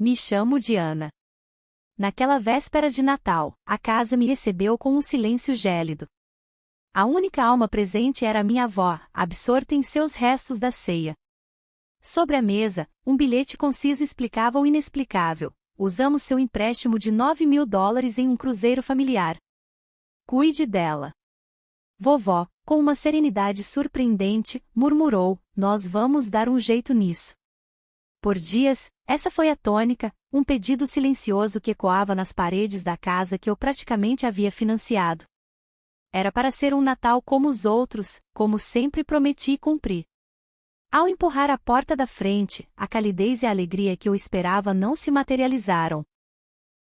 Me chamo Diana. Naquela véspera de Natal, a casa me recebeu com um silêncio gélido. A única alma presente era minha avó, absorta em seus restos da ceia. Sobre a mesa, um bilhete conciso explicava o inexplicável. Usamos seu empréstimo de $9.000 em um cruzeiro familiar. Cuide dela. Vovó, com uma serenidade surpreendente, murmurou: nós vamos dar um jeito nisso. Por dias, essa foi a tônica, um pedido silencioso que ecoava nas paredes da casa que eu praticamente havia financiado. Era para ser um Natal como os outros, como sempre prometi e cumpri. Ao empurrar a porta da frente, a calidez e a alegria que eu esperava não se materializaram.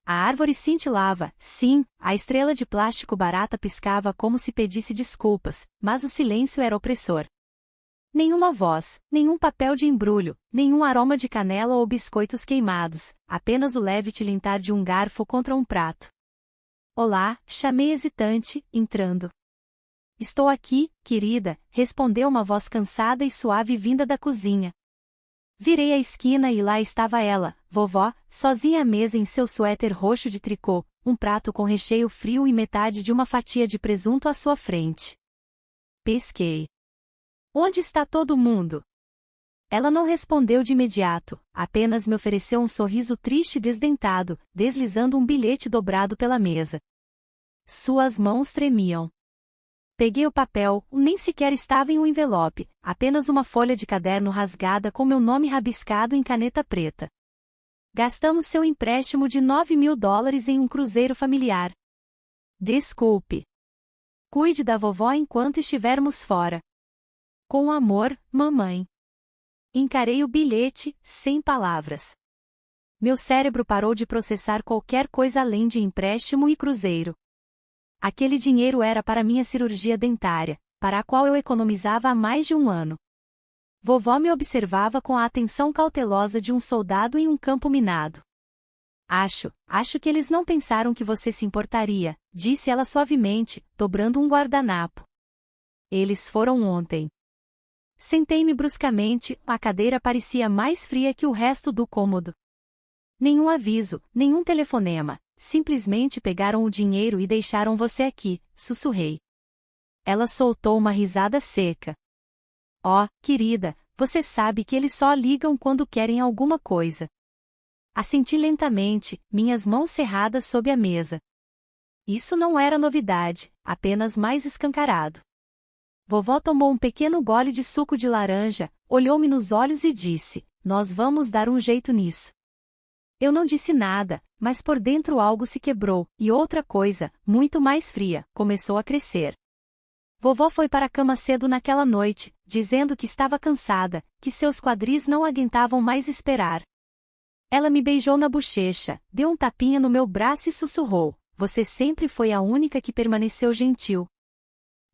A árvore cintilava, sim, a estrela de plástico barata piscava como se pedisse desculpas, mas o silêncio era opressor. Nenhuma voz, nenhum papel de embrulho, nenhum aroma de canela ou biscoitos queimados, apenas o leve tilintar de um garfo contra um prato. Olá, chamei hesitante, entrando. Estou aqui, querida, respondeu uma voz cansada e suave vinda da cozinha. Virei a esquina e lá estava ela, vovó, sozinha à mesa em seu suéter roxo de tricô, um prato com recheio frio e metade de uma fatia de presunto à sua frente. Pesquei. Onde está todo mundo? Ela não respondeu de imediato, apenas me ofereceu um sorriso triste e desdentado, deslizando um bilhete dobrado pela mesa. Suas mãos tremiam. Peguei o papel, nem sequer estava em um envelope, apenas uma folha de caderno rasgada com meu nome rabiscado em caneta preta. Gastamos seu empréstimo de $9.000 em um cruzeiro familiar. Desculpe. Cuide da vovó enquanto estivermos fora. Com amor, mamãe. Encarei o bilhete, sem palavras. Meu cérebro parou de processar qualquer coisa além de empréstimo e cruzeiro. Aquele dinheiro era para minha cirurgia dentária, para a qual eu economizava há mais de um ano. Vovó me observava com a atenção cautelosa de um soldado em um campo minado. Acho que eles não pensaram que você se importaria, disse ela suavemente, dobrando um guardanapo. Eles foram ontem. Sentei-me bruscamente, a cadeira parecia mais fria que o resto do cômodo. Nenhum aviso, nenhum telefonema, simplesmente pegaram o dinheiro e deixaram você aqui, sussurrei. Ela soltou uma risada seca. Oh, querida, você sabe que eles só ligam quando querem alguma coisa. Assenti lentamente, minhas mãos cerradas sob a mesa. Isso não era novidade, apenas mais escancarado. Vovó tomou um pequeno gole de suco de laranja, olhou-me nos olhos e disse: nós vamos dar um jeito nisso. Eu não disse nada, mas por dentro algo se quebrou, e outra coisa, muito mais fria, começou a crescer. Vovó foi para a cama cedo naquela noite, dizendo que estava cansada, que seus quadris não aguentavam mais esperar. Ela me beijou na bochecha, deu um tapinha no meu braço e sussurrou: você sempre foi a única que permaneceu gentil.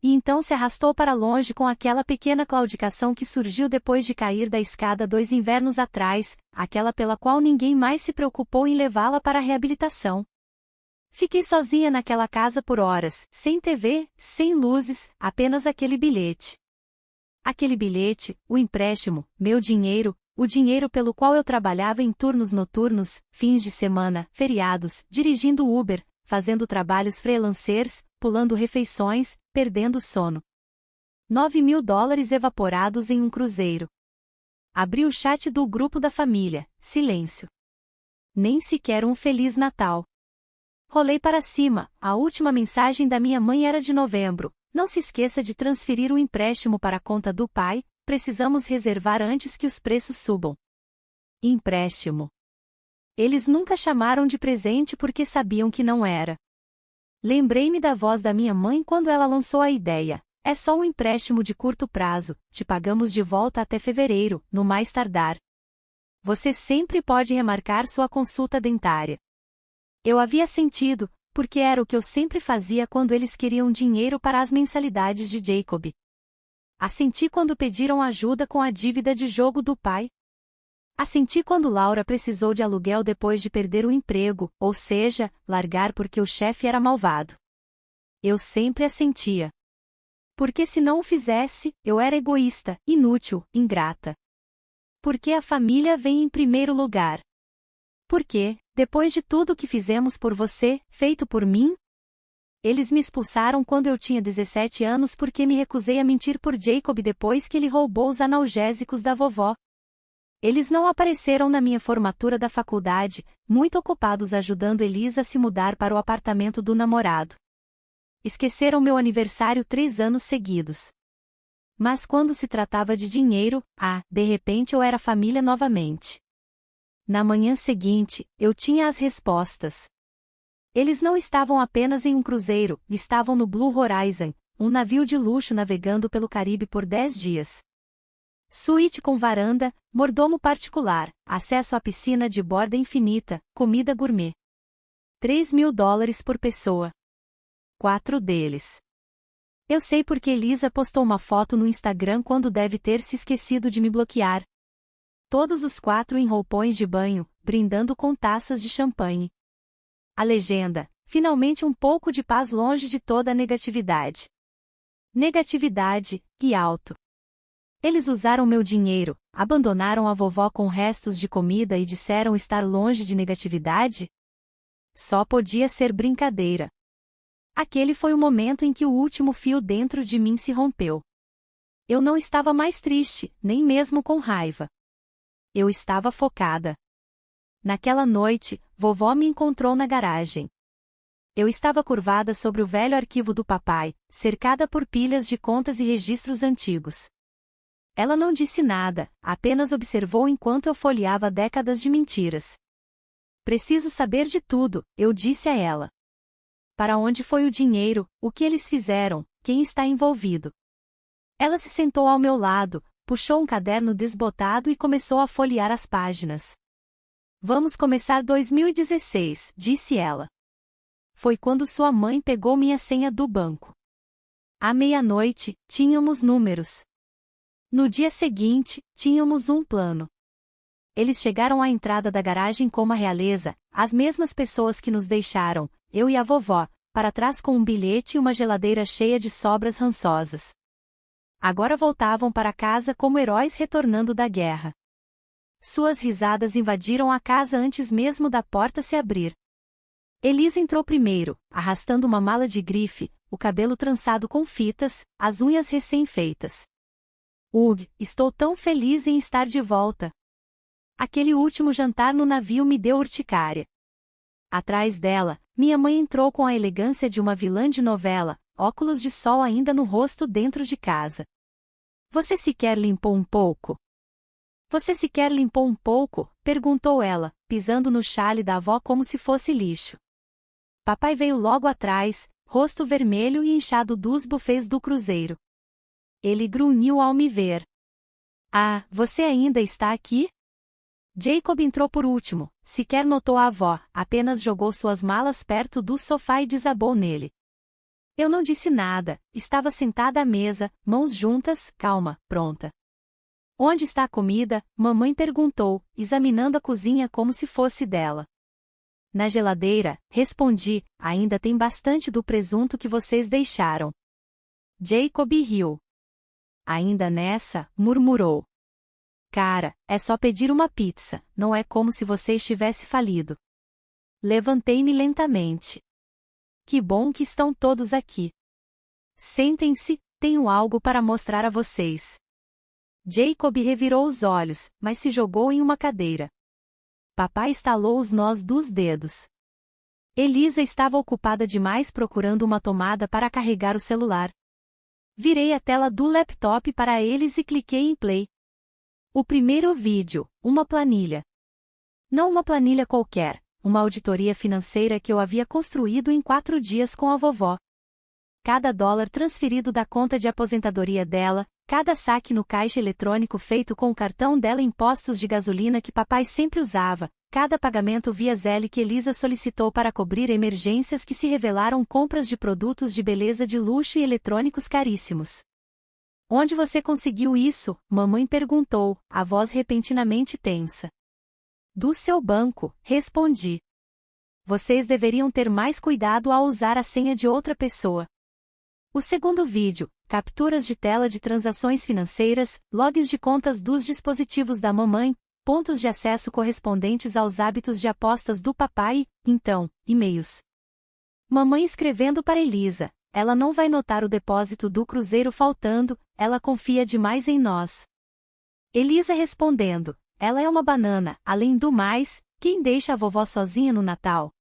E então se arrastou para longe com aquela pequena claudicação que surgiu depois de cair da escada 2 invernos atrás, aquela pela qual ninguém mais se preocupou em levá-la para a reabilitação. Fiquei sozinha naquela casa por horas, sem TV, sem luzes, apenas aquele bilhete. Aquele bilhete, o empréstimo, meu dinheiro, o dinheiro pelo qual eu trabalhava em turnos noturnos, fins de semana, feriados, dirigindo Uber, fazendo trabalhos freelancers, pulando refeições, perdendo sono. $9.000 evaporados em um cruzeiro. Abri o chat do grupo da família, silêncio. Nem sequer um Feliz Natal. Rolei para cima, a última mensagem da minha mãe era de novembro. Não se esqueça de transferir o empréstimo para a conta do pai, precisamos reservar antes que os preços subam. Empréstimo. Eles nunca chamaram de presente porque sabiam que não era. Lembrei-me da voz da minha mãe quando ela lançou a ideia. É só um empréstimo de curto prazo, te pagamos de volta até fevereiro, no mais tardar. Você sempre pode remarcar sua consulta dentária. Eu havia sentido, porque era o que eu sempre fazia quando eles queriam dinheiro para as mensalidades de Jacob. Assenti quando pediram ajuda com a dívida de jogo do pai. Assenti quando Laura precisou de aluguel depois de perder o emprego, ou seja, largar porque o chefe era malvado. Eu sempre assentia. Porque se não o fizesse, eu era egoísta, inútil, ingrata. Porque a família vem em primeiro lugar. Por quê? Depois de tudo que fizemos por você, feito por mim? Eles me expulsaram quando eu tinha 17 anos porque me recusei a mentir por Jacob depois que ele roubou os analgésicos da vovó. Eles não apareceram na minha formatura da faculdade, muito ocupados ajudando Elisa a se mudar para o apartamento do namorado. Esqueceram meu aniversário 3 anos seguidos. Mas quando se tratava de dinheiro, de repente eu era família novamente. Na manhã seguinte, eu tinha as respostas. Eles não estavam apenas em um cruzeiro, estavam no Blue Horizon, um navio de luxo navegando pelo Caribe por 10 dias. Suíte com varanda, mordomo particular, acesso à piscina de borda infinita, comida gourmet. $3.000 por pessoa. 4 deles. Eu sei porque Elisa postou uma foto no Instagram quando deve ter se esquecido de me bloquear. Todos os 4 em roupões de banho, brindando com taças de champanhe. A legenda: finalmente um pouco de paz longe de toda a negatividade. Negatividade, e alto. Eles usaram meu dinheiro, abandonaram a vovó com restos de comida e disseram estar longe de negatividade? Só podia ser brincadeira. Aquele foi o momento em que o último fio dentro de mim se rompeu. Eu não estava mais triste, nem mesmo com raiva. Eu estava focada. Naquela noite, vovó me encontrou na garagem. Eu estava curvada sobre o velho arquivo do papai, cercada por pilhas de contas e registros antigos. Ela não disse nada, apenas observou enquanto eu folheava décadas de mentiras. Preciso saber de tudo, eu disse a ela. Para onde foi o dinheiro, o que eles fizeram, quem está envolvido? Ela se sentou ao meu lado, puxou um caderno desbotado e começou a folhear as páginas. Vamos começar 2016, disse ela. Foi quando sua mãe pegou minha senha do banco. À meia-noite, tínhamos números. No dia seguinte, tínhamos um plano. Eles chegaram à entrada da garagem como a realeza, as mesmas pessoas que nos deixaram, eu e a vovó, para trás com um bilhete e uma geladeira cheia de sobras rançosas. Agora voltavam para casa como heróis retornando da guerra. Suas risadas invadiram a casa antes mesmo da porta se abrir. Elisa entrou primeiro, arrastando uma mala de grife, o cabelo trançado com fitas, as unhas recém-feitas. Estou tão feliz em estar de volta. Aquele último jantar no navio me deu urticária. Atrás dela, minha mãe entrou com a elegância de uma vilã de novela, óculos de sol ainda no rosto dentro de casa. Você sequer limpou um pouco? Você sequer limpou um pouco? Perguntou ela, pisando no chale da avó como se fosse lixo. Papai veio logo atrás, rosto vermelho e inchado dos buffets do cruzeiro. Ele grunhiu ao me ver. Você ainda está aqui? Jacob entrou por último, sequer notou a avó, apenas jogou suas malas perto do sofá e desabou nele. Eu não disse nada, estava sentada à mesa, mãos juntas, calma, pronta. Onde está a comida? Mamãe perguntou, examinando a cozinha como se fosse dela. Na geladeira, respondi, ainda tem bastante do presunto que vocês deixaram. Jacob riu. Ainda nessa, murmurou. Cara, é só pedir uma pizza, não é como se você estivesse falido. Levantei-me lentamente. Que bom que estão todos aqui. Sentem-se, tenho algo para mostrar a vocês. Jacob revirou os olhos, mas se jogou em uma cadeira. Papai estalou os nós dos dedos. Elisa estava ocupada demais procurando uma tomada para carregar o celular. Virei a tela do laptop para eles e cliquei em play. O primeiro vídeo, uma planilha. Não uma planilha qualquer, uma auditoria financeira que eu havia construído em 4 dias com a vovó. Cada dólar transferido da conta de aposentadoria dela, cada saque no caixa eletrônico feito com o cartão dela, impostos de gasolina que papai sempre usava, cada pagamento via Zelle que Elisa solicitou para cobrir emergências que se revelaram compras de produtos de beleza de luxo e eletrônicos caríssimos. Onde você conseguiu isso? Mamãe perguntou, a voz repentinamente tensa. Do seu banco, respondi. Vocês deveriam ter mais cuidado ao usar a senha de outra pessoa. O segundo vídeo, capturas de tela de transações financeiras, logs de contas dos dispositivos da mamãe, pontos de acesso correspondentes aos hábitos de apostas do papai, então, e-mails. Mamãe escrevendo para Elisa, ela não vai notar o depósito do cruzeiro faltando, ela confia demais em nós. Elisa respondendo, ela é uma banana, além do mais, quem deixa a vovó sozinha no Natal?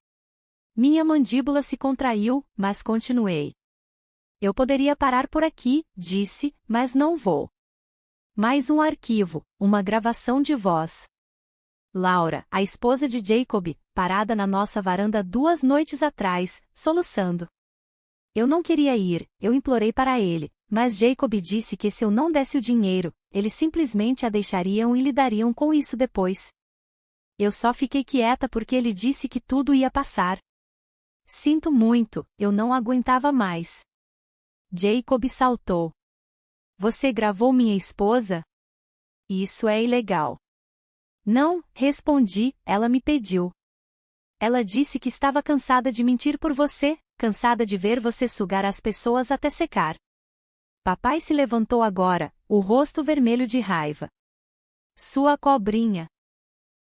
Minha mandíbula se contraiu, mas continuei. Eu poderia parar por aqui, disse, mas não vou. Mais um arquivo, uma gravação de voz. Laura, a esposa de Jacob, parada na nossa varanda 2 noites atrás, soluçando. Eu não queria ir, eu implorei para ele, mas Jacob disse que se eu não desse o dinheiro, eles simplesmente a deixariam e lidariam com isso depois. Eu só fiquei quieta porque ele disse que tudo ia passar. Sinto muito, eu não aguentava mais. Jacob saltou. Você gravou minha esposa? Isso é ilegal. Não, respondi, ela me pediu. Ela disse que estava cansada de mentir por você, cansada de ver você sugar as pessoas até secar. Papai se levantou agora, o rosto vermelho de raiva. Sua cobrinha.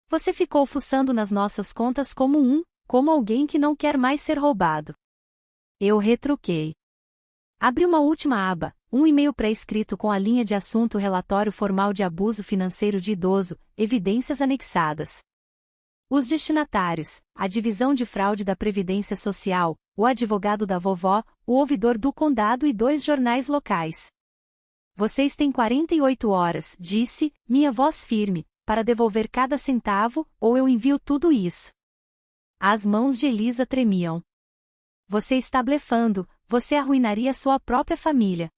Você ficou fuçando nas nossas contas como alguém que não quer mais ser roubado. Eu retruquei. Abri uma última aba, um e-mail pré-escrito com a linha de assunto relatório formal de abuso financeiro de idoso, evidências anexadas. Os destinatários, a divisão de fraude da Previdência Social, o advogado da vovó, o ouvidor do condado e 2 jornais locais. Vocês têm 48 horas, disse, minha voz firme, para devolver cada centavo, ou eu envio tudo isso. As mãos de Elisa tremiam. Você está blefando, você arruinaria sua própria família.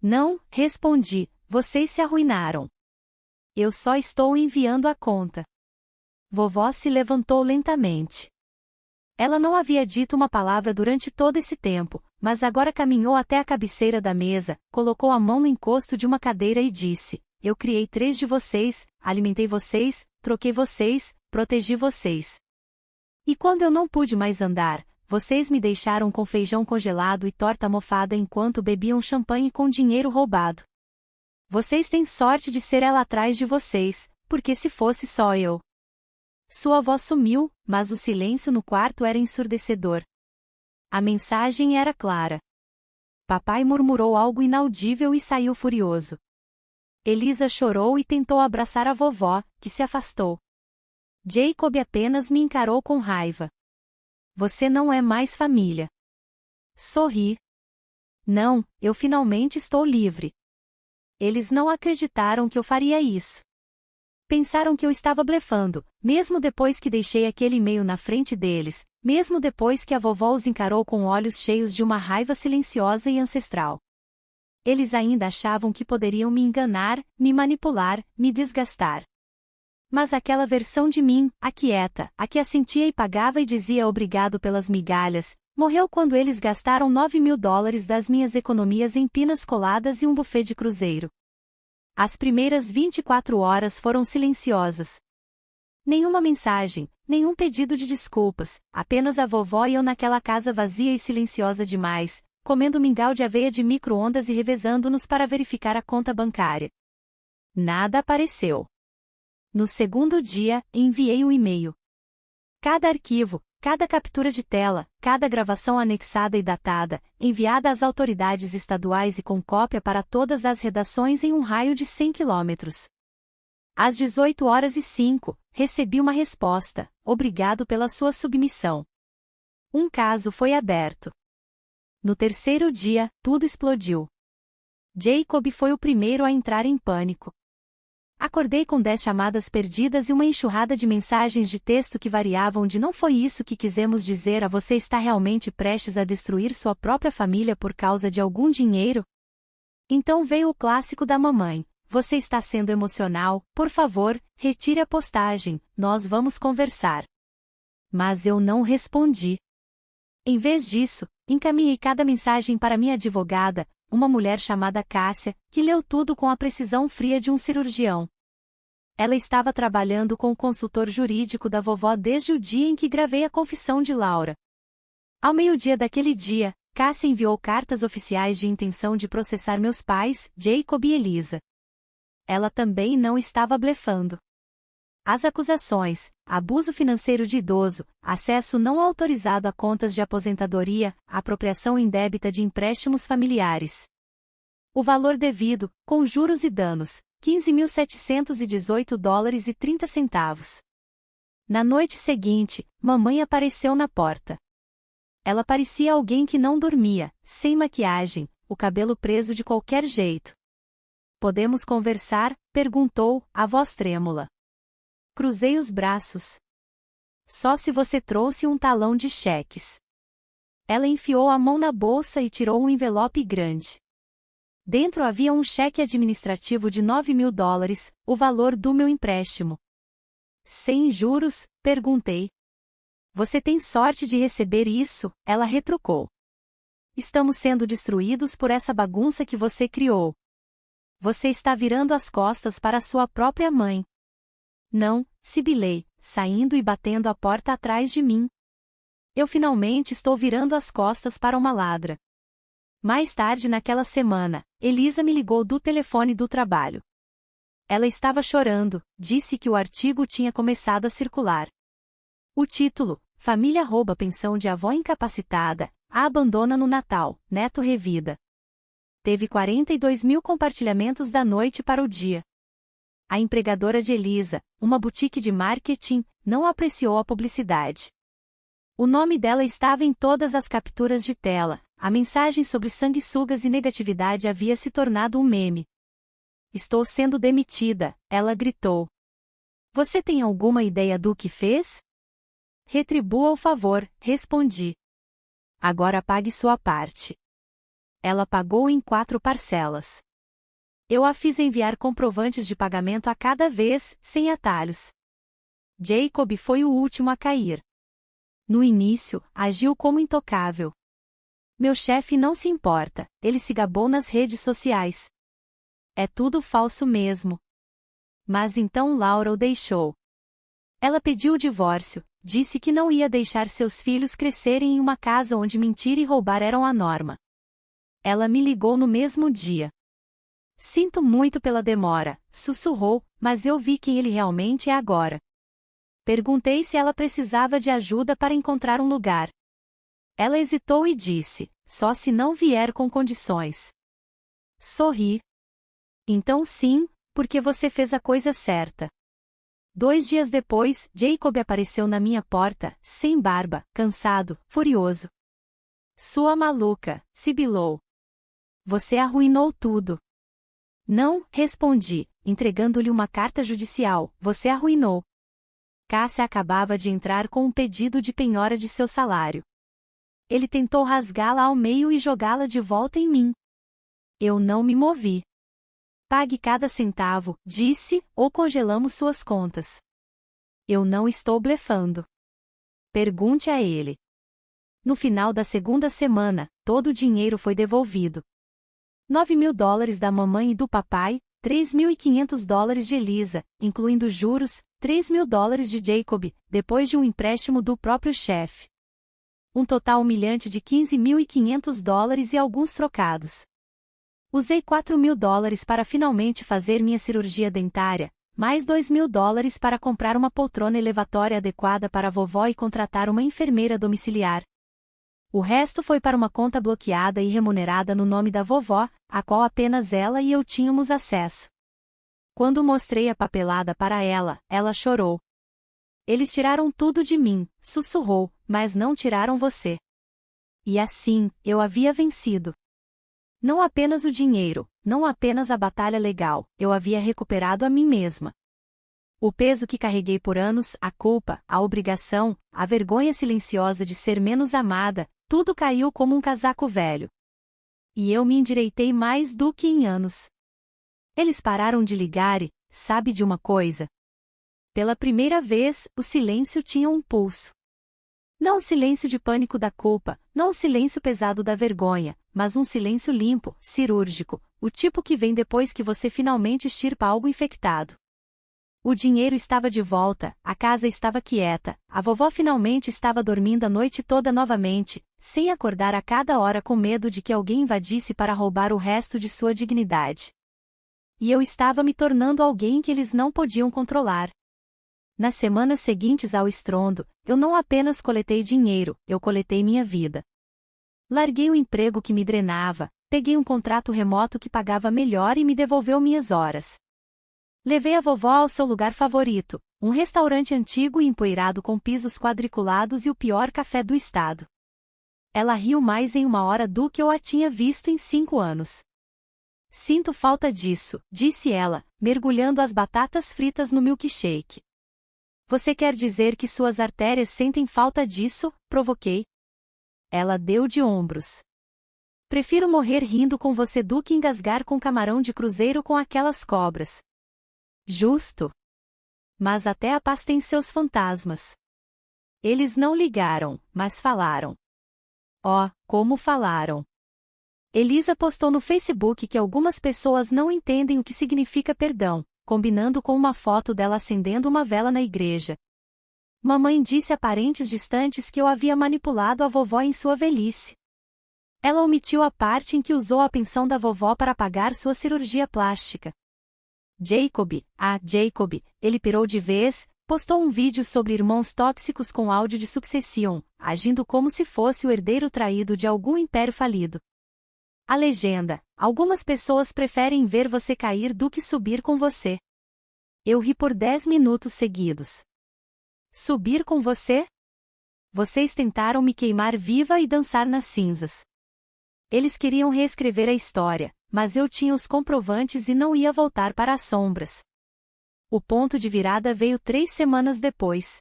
Não, respondi, vocês se arruinaram. Eu só estou enviando a conta. Vovó se levantou lentamente. Ela não havia dito uma palavra durante todo esse tempo, mas agora caminhou até a cabeceira da mesa, colocou a mão no encosto de uma cadeira e disse, eu criei 3 de vocês, alimentei vocês, troquei vocês, protegi vocês. E quando eu não pude mais andar, vocês me deixaram com feijão congelado e torta mofada enquanto bebiam champanhe com dinheiro roubado. Vocês têm sorte de ser ela atrás de vocês, porque se fosse só eu. Sua voz sumiu, mas o silêncio no quarto era ensurdecedor. A mensagem era clara. Papai murmurou algo inaudível e saiu furioso. Elisa chorou e tentou abraçar a vovó, que se afastou. Jacob apenas me encarou com raiva. Você não é mais família. Sorri. Não, eu finalmente estou livre. Eles não acreditaram que eu faria isso. Pensaram que eu estava blefando, mesmo depois que deixei aquele e-mail na frente deles, mesmo depois que a vovó os encarou com olhos cheios de uma raiva silenciosa e ancestral. Eles ainda achavam que poderiam me enganar, me manipular, me desgastar. Mas aquela versão de mim, a quieta, a que assentia e pagava e dizia obrigado pelas migalhas, morreu quando eles gastaram $9.000 das minhas economias em pinas coladas e um buffet de cruzeiro. As primeiras 24 horas foram silenciosas. Nenhuma mensagem, nenhum pedido de desculpas, apenas a vovó e eu naquela casa vazia e silenciosa demais, comendo mingau de aveia de micro-ondas e revezando-nos para verificar a conta bancária. Nada apareceu. No segundo dia, enviei um e-mail. Cada arquivo, cada captura de tela, cada gravação anexada e datada, enviada às autoridades estaduais e com cópia para todas as redações em um raio de 100 quilômetros. Às 18h05, recebi uma resposta, obrigado pela sua submissão. Um caso foi aberto. No terceiro dia, tudo explodiu. Jacob foi o primeiro a entrar em pânico. Acordei com 10 chamadas perdidas e uma enxurrada de mensagens de texto que variavam de não foi isso que quisemos dizer a você está realmente prestes a destruir sua própria família por causa de algum dinheiro? Então veio o clássico da mamãe, você está sendo emocional, por favor, retire a postagem, nós vamos conversar. Mas eu não respondi. Em vez disso, encaminhei cada mensagem para minha advogada, uma mulher chamada Cássia, que leu tudo com a precisão fria de um cirurgião. Ela estava trabalhando com o consultor jurídico da vovó desde o dia em que gravei a confissão de Laura. Ao meio-dia daquele dia, Cássia enviou cartas oficiais de intenção de processar meus pais, Jacob e Elisa. Ela também não estava blefando. As acusações: abuso financeiro de idoso, acesso não autorizado a contas de aposentadoria, apropriação indébita de empréstimos familiares. O valor devido, com juros e danos, $15.718,30. Na noite seguinte, mamãe apareceu na porta. Ela parecia alguém que não dormia, sem maquiagem, o cabelo preso de qualquer jeito. Podemos conversar? Perguntou, a voz trêmula. Cruzei os braços. Só se você trouxe um talão de cheques. Ela enfiou a mão na bolsa e tirou um envelope grande. Dentro havia um cheque administrativo de $9.000, o valor do meu empréstimo. Sem juros? Perguntei. Você tem sorte de receber isso, ela retrucou. Estamos sendo destruídos por essa bagunça que você criou. Você está virando as costas para sua própria mãe. Não, sibilei, saindo e batendo a porta atrás de mim. Eu finalmente estou virando as costas para uma ladra. Mais tarde naquela semana, Elisa me ligou do telefone do trabalho. Ela estava chorando, disse que o artigo tinha começado a circular. O título: Família rouba pensão de avó incapacitada, a abandona no Natal, neto revida. Teve 42.000 compartilhamentos da noite para o dia. A empregadora de Elisa, uma boutique de marketing, não apreciou a publicidade. O nome dela estava em todas as capturas de tela, a mensagem sobre sanguessugas e negatividade havia se tornado um meme. Estou sendo demitida, ela gritou. Você tem alguma ideia do que fez? Retribua o favor, respondi. Agora pague sua parte. Ela pagou em 4 parcelas. Eu a fiz enviar comprovantes de pagamento a cada vez, sem atalhos. Jacob foi o último a cair. No início, agiu como intocável. Meu chefe não se importa, ele se gabou nas redes sociais. É tudo falso mesmo. Mas então Laura o deixou. Ela pediu o divórcio, disse que não ia deixar seus filhos crescerem em uma casa onde mentir e roubar eram a norma. Ela me ligou no mesmo dia. Sinto muito pela demora, sussurrou, mas eu vi quem ele realmente é agora. Perguntei se ela precisava de ajuda para encontrar um lugar. Ela hesitou e disse, só se não vier com condições. Sorri. Então sim, porque você fez a coisa certa. 2 dias depois, Jacob apareceu na minha porta, sem barba, cansado, furioso. Sua maluca, sibilou. Você arruinou tudo. Não, respondi, entregando-lhe uma carta judicial, você arruinou. Cássia acabava de entrar com um pedido de penhora de seu salário. Ele tentou rasgá-la ao meio e jogá-la de volta em mim. Eu não me movi. Pague cada centavo, disse, ou congelamos suas contas. Eu não estou blefando. Pergunte a ele. No final da segunda semana, todo o dinheiro foi devolvido. $9.000 da mamãe e do papai, $3.500 de Elisa, incluindo juros, $3.000 de Jacob, depois de um empréstimo do próprio chefe. Um total humilhante de $15.500 e alguns trocados. Usei $4.000 para finalmente fazer minha cirurgia dentária, mais $2.000 para comprar uma poltrona elevatória adequada para a vovó e contratar uma enfermeira domiciliar. O resto foi para uma conta bloqueada e remunerada no nome da vovó, a qual apenas ela e eu tínhamos acesso. Quando mostrei a papelada para ela, ela chorou. Eles tiraram tudo de mim, sussurrou, mas não tiraram você. E assim, eu havia vencido. Não apenas o dinheiro, não apenas a batalha legal, eu havia recuperado a mim mesma. O peso que carreguei por anos, a culpa, a obrigação, a vergonha silenciosa de ser menos amada, tudo caiu como um casaco velho. E eu me endireitei mais do que em anos. Eles pararam de ligar e, sabe de uma coisa? Pela primeira vez, o silêncio tinha um pulso. Não o silêncio de pânico da culpa, não o silêncio pesado da vergonha, mas um silêncio limpo, cirúrgico, o tipo que vem depois que você finalmente extirpa algo infectado. O dinheiro estava de volta, a casa estava quieta, a vovó finalmente estava dormindo a noite toda novamente, sem acordar a cada hora com medo de que alguém invadisse para roubar o resto de sua dignidade. E eu estava me tornando alguém que eles não podiam controlar. Nas semanas seguintes ao estrondo, eu não apenas coletei dinheiro, eu coletei minha vida. Larguei o emprego que me drenava, peguei um contrato remoto que pagava melhor e me devolveu minhas horas. Levei a vovó ao seu lugar favorito, um restaurante antigo e empoeirado com pisos quadriculados e o pior café do estado. Ela riu mais em 1 hora do que eu a tinha visto em 5 anos. Sinto falta disso, disse ela, mergulhando as batatas fritas no milkshake. Você quer dizer que suas artérias sentem falta disso? Provoquei. Ela deu de ombros. Prefiro morrer rindo com você do que engasgar com camarão de cruzeiro com aquelas cobras. Justo. Mas até a paz tem seus fantasmas. Eles não ligaram, mas falaram. Oh, como falaram. Elisa postou no Facebook que algumas pessoas não entendem o que significa perdão, combinando com uma foto dela acendendo uma vela na igreja. Mamãe disse a parentes distantes que eu havia manipulado a vovó em sua velhice. Ela omitiu a parte em que usou a pensão da vovó para pagar sua cirurgia plástica. Jacob, ele pirou de vez, postou um vídeo sobre irmãos tóxicos com áudio de Succession, agindo como se fosse o herdeiro traído de algum império falido. A legenda: algumas pessoas preferem ver você cair do que subir com você. Eu ri por 10 minutos seguidos. Subir com você? Vocês tentaram me queimar viva e dançar nas cinzas. Eles queriam reescrever a história, mas eu tinha os comprovantes e não ia voltar para as sombras. O ponto de virada veio 3 semanas depois.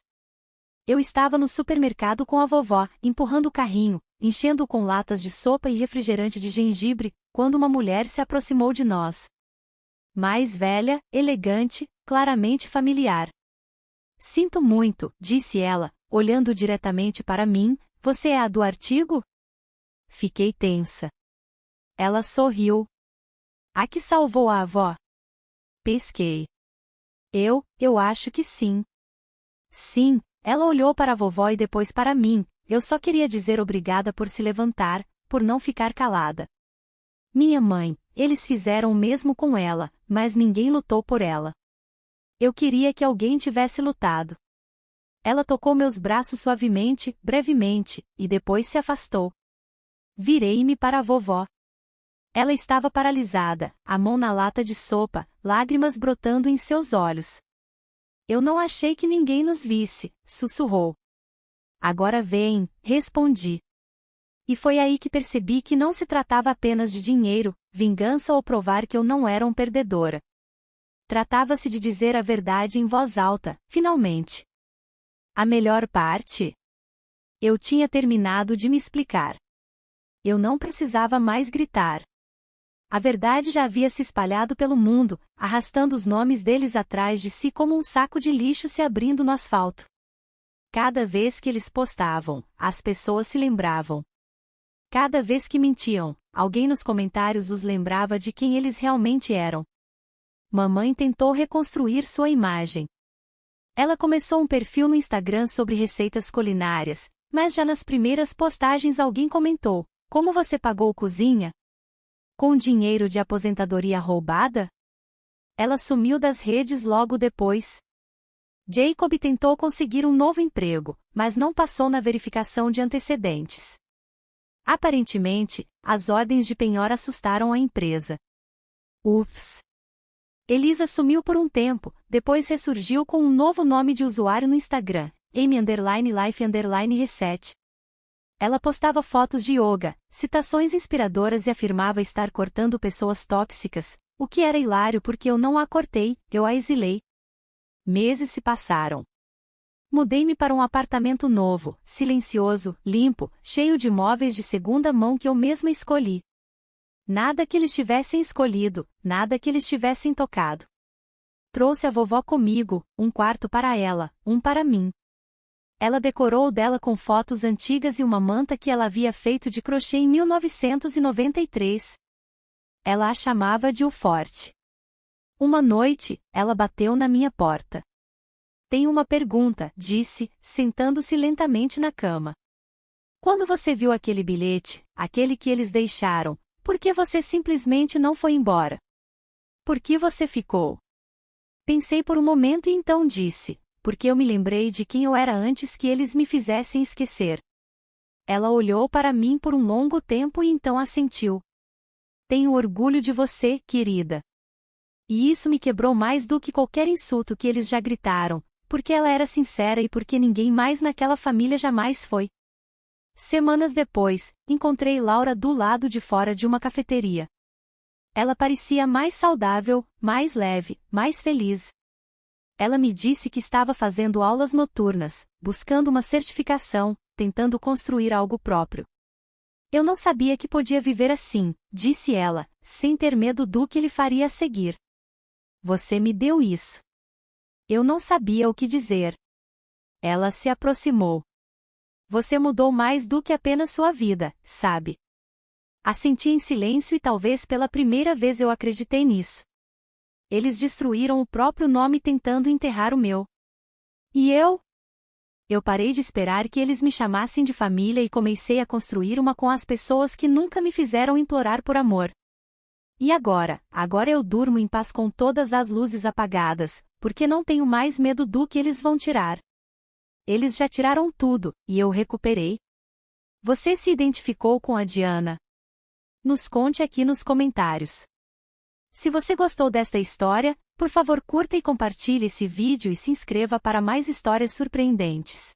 Eu estava no supermercado com a vovó, empurrando o carrinho, enchendo-o com latas de sopa e refrigerante de gengibre, quando uma mulher se aproximou de nós. Mais velha, elegante, claramente familiar. Sinto muito, disse ela, olhando diretamente para mim, você é a do artigo? Fiquei tensa. Ela sorriu. A que salvou a avó? Pesquei. Eu acho que sim. Sim, ela olhou para a vovó e depois para mim, eu só queria dizer obrigada por se levantar, por não ficar calada. Minha mãe, eles fizeram o mesmo com ela, mas ninguém lutou por ela. Eu queria que alguém tivesse lutado. Ela tocou meus braços suavemente, brevemente, e depois se afastou. Virei-me para a vovó. Ela estava paralisada, a mão na lata de sopa, lágrimas brotando em seus olhos. Eu não achei que ninguém nos visse, sussurrou. Agora vem, respondi. E foi aí que percebi que não se tratava apenas de dinheiro, vingança ou provar que eu não era um perdedora. Tratava-se de dizer a verdade em voz alta, finalmente. A melhor parte? Eu tinha terminado de me explicar. Eu não precisava mais gritar. A verdade já havia se espalhado pelo mundo, arrastando os nomes deles atrás de si como um saco de lixo se abrindo no asfalto. Cada vez que eles postavam, as pessoas se lembravam. Cada vez que mentiam, alguém nos comentários os lembrava de quem eles realmente eram. Mamãe tentou reconstruir sua imagem. Ela começou um perfil no Instagram sobre receitas culinárias, mas já nas primeiras postagens alguém comentou: como você pagou cozinha? Com dinheiro de aposentadoria roubada? Ela sumiu das redes logo depois. Jacob tentou conseguir um novo emprego, mas não passou na verificação de antecedentes. Aparentemente, as ordens de penhora assustaram a empresa. Ups! Elisa sumiu por um tempo, depois ressurgiu com um novo nome de usuário no Instagram, Amy_Life_Reset. Ela postava fotos de yoga, citações inspiradoras e afirmava estar cortando pessoas tóxicas, o que era hilário porque eu não a cortei, eu a exilei. Meses se passaram. Mudei-me para um apartamento novo, silencioso, limpo, cheio de móveis de segunda mão que eu mesma escolhi. Nada que eles tivessem escolhido, nada que eles tivessem tocado. Trouxe a vovó comigo, um quarto para ela, um para mim. Ela decorou o dela com fotos antigas e uma manta que ela havia feito de crochê em 1993. Ela a chamava de O Forte. Uma noite, ela bateu na minha porta. Tenho uma pergunta, disse, sentando-se lentamente na cama. Quando você viu aquele bilhete, aquele que eles deixaram, por que você simplesmente não foi embora? Por que você ficou? Pensei por um momento e então disse, porque eu me lembrei de quem eu era antes que eles me fizessem esquecer. Ela olhou para mim por um longo tempo e então assentiu. Tenho orgulho de você, querida. E isso me quebrou mais do que qualquer insulto que eles já gritaram, porque ela era sincera e porque ninguém mais naquela família jamais foi. Semanas depois, encontrei Laura do lado de fora de uma cafeteria. Ela parecia mais saudável, mais leve, mais feliz. Ela me disse que estava fazendo aulas noturnas, buscando uma certificação, tentando construir algo próprio. Eu não sabia que podia viver assim, disse ela, sem ter medo do que ele faria a seguir. Você me deu isso. Eu não sabia o que dizer. Ela se aproximou. Você mudou mais do que apenas sua vida, sabe? Assenti em silêncio e talvez pela primeira vez eu acreditei nisso. Eles destruíram o próprio nome tentando enterrar o meu. E eu? Eu parei de esperar que eles me chamassem de família e comecei a construir uma com as pessoas que nunca me fizeram implorar por amor. E agora eu durmo em paz com todas as luzes apagadas, porque não tenho mais medo do que eles vão tirar. Eles já tiraram tudo, e eu recuperei. Você se identificou com a Diana? Nos conte aqui nos comentários. Se você gostou desta história, por favor curta e compartilhe esse vídeo e se inscreva para mais histórias surpreendentes.